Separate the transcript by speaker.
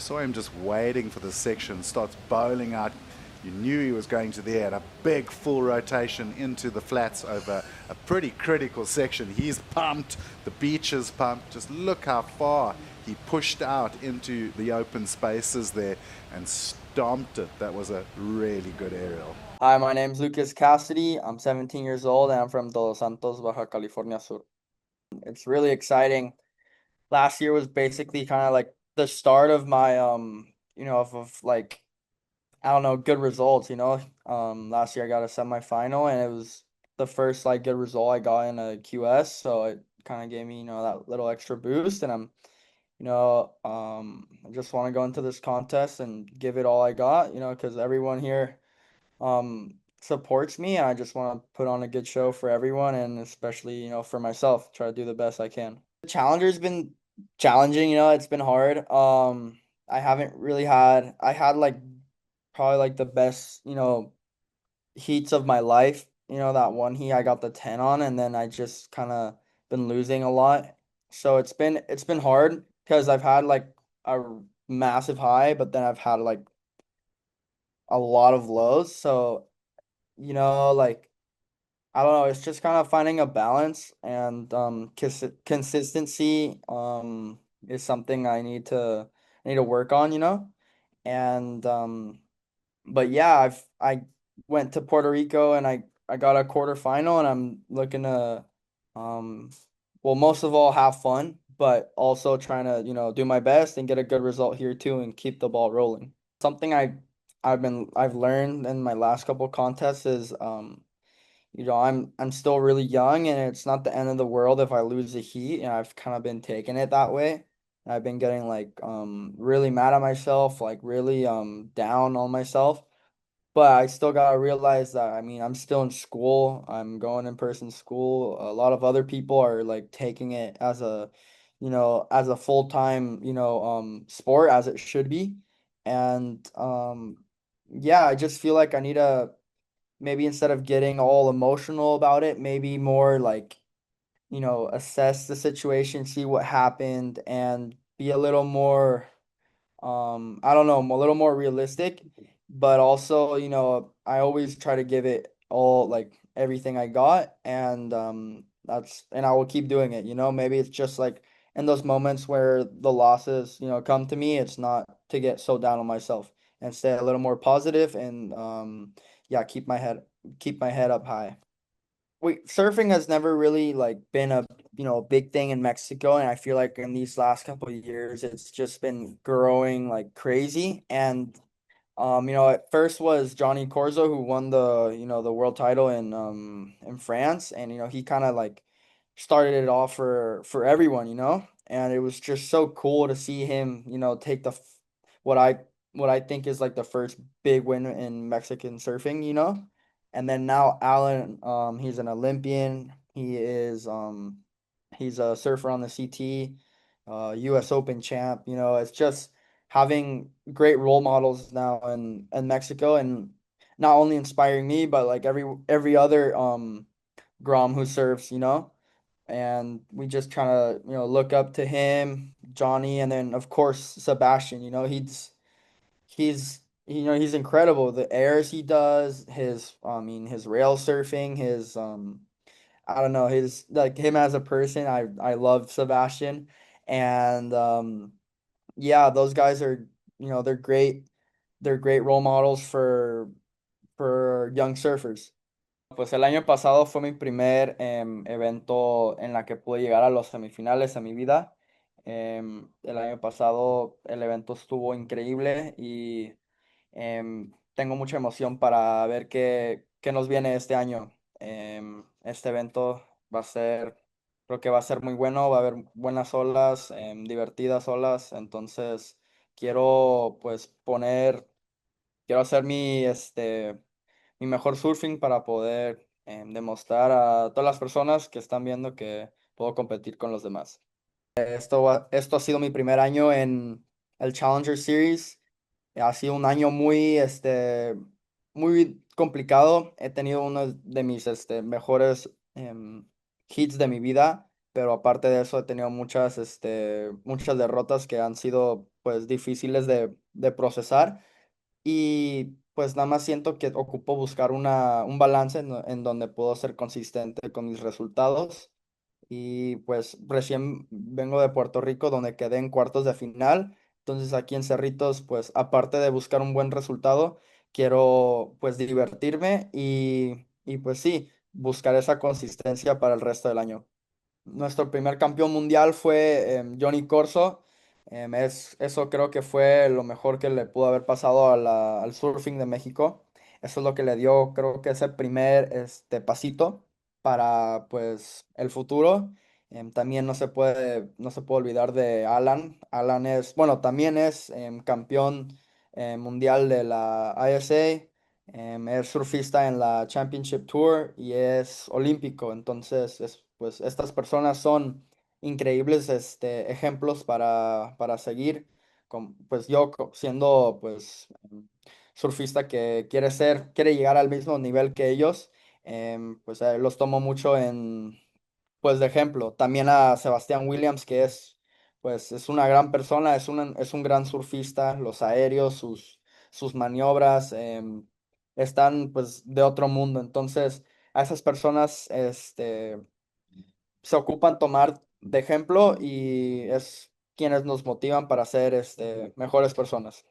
Speaker 1: saw him just waiting for the section, starts bowling out. You knew he was going to the air, a big full rotation into the flats over a pretty critical section. He's pumped, the beach is pumped. Just look how far he pushed out into the open spaces there and stomped it. That was a really good aerial.
Speaker 2: Hi, my name's Lucas Cassity. I'm 17 years old and I'm from Todos Santos, Baja California Sur. It's really exciting. Last year was basically kind of like the start of my of like I don't know, good results. Last year I got a semifinal and it was the first like good result I got in a QS, so it kind of gave me, that little extra boost and I just want to go into this contest and give it all I got, because everyone here supports me and I just want to put on a good show for everyone and especially, for myself, try to do the best I can. The Challenger's been challenging, it's been hard. I had like probably like the best, heats of my life. That one heat I got the 10 on and then I just kind of been losing a lot. So it's been hard because I've had like a massive high, but then I've had like a lot of lows. So, like I don't know, it's just kind of finding a balance and consistency is something I need to work on, And but yeah, I went to Puerto Rico and I got a quarterfinal and I'm looking to um well, most of all have fun, but also trying to, do my best and get a good result here too and keep the ball rolling. Something I've learned in my last couple contests is I'm still really young and it's not the end of the world if I lose the heat, and I've kind of been taking it that way. I've been getting like really mad at myself, like really down on myself. But I still gotta realize that I mean I'm still in school. I'm going in person school. A lot of other people are like taking it as a full-time, sport as it should be. And yeah, I just feel like I need to maybe instead of getting all emotional about it, maybe more like, assess the situation, see what happened, and be a little more, I don't know, a little more realistic. But also, I always try to give it all, like everything I got, and and I will keep doing it. Maybe it's just like in those moments where the losses, come to me, it's not to get so down on myself and stay a little more positive and yeah, keep my head up high. Wait, surfing has never really like been a big thing in Mexico, and I feel like in these last couple of years it's just been growing like crazy. And at first was Johnny Corzo who won the world title in France, and he kind of like started it off for everyone, and it was just so cool to see him, take what I think is like the first big win in Mexican surfing, and then now Alan, he's an Olympian. He's a surfer on the CT, U.S. Open champ. It's just having great role models now in Mexico, and not only inspiring me, but like every other Grom who surfs, and we just try to, look up to him, Johnny, and then of course Sebastian. He's incredible. The airs he does, his rail surfing, his I don't know, his like him as a person. I love Sebastian, and yeah, those guys are, they're great. They're great role models for young surfers. Pues el año pasado fue mi primer evento en la que pude llegar a los semifinales en mi vida. El año pasado el evento estuvo increíble y tengo mucha emoción para ver qué nos viene este año. Este evento creo que va a ser muy bueno, va a haber buenas olas, divertidas olas, entonces quiero pues quiero hacer mi mejor surfing para poder demostrar a todas las personas que están viendo que puedo competir con los demás. Esto ha sido mi primer año en el Challenger Series. Ha sido un año muy complicado. He tenido uno de mis mejores hits de mi vida, pero aparte de eso he tenido muchas derrotas que han sido pues difíciles de procesar y pues nada más siento que ocupo buscar un balance en donde puedo ser consistente con mis resultados. Y pues recién vengo de Puerto Rico donde quedé en cuartos de final. Entonces aquí en Cerritos, pues aparte de buscar un buen resultado, quiero pues divertirme y pues sí, buscar esa consistencia para el resto del año. Nuestro primer campeón mundial fue Johnny Corso. Eso creo que fue lo mejor que le pudo haber pasado al surfing de México. Eso es lo que le dio, creo que ese primer pasito para pues el futuro. También no se puede olvidar de Alan. Alan es, bueno, también es campeón mundial de la ISA. Es surfista en la Championship Tour y es olímpico. Entonces, pues estas personas son increíbles ejemplos para seguir. Pues yo siendo pues surfista que quiere llegar al mismo nivel que ellos, pues los tomo mucho pues de ejemplo. También a Sebastián Williams, que pues es una gran persona, es un gran surfista, los aéreos, sus maniobras, están pues de otro mundo. Entonces, a esas personas, se ocupan tomar de ejemplo y es quienes nos motivan para ser, mejores personas.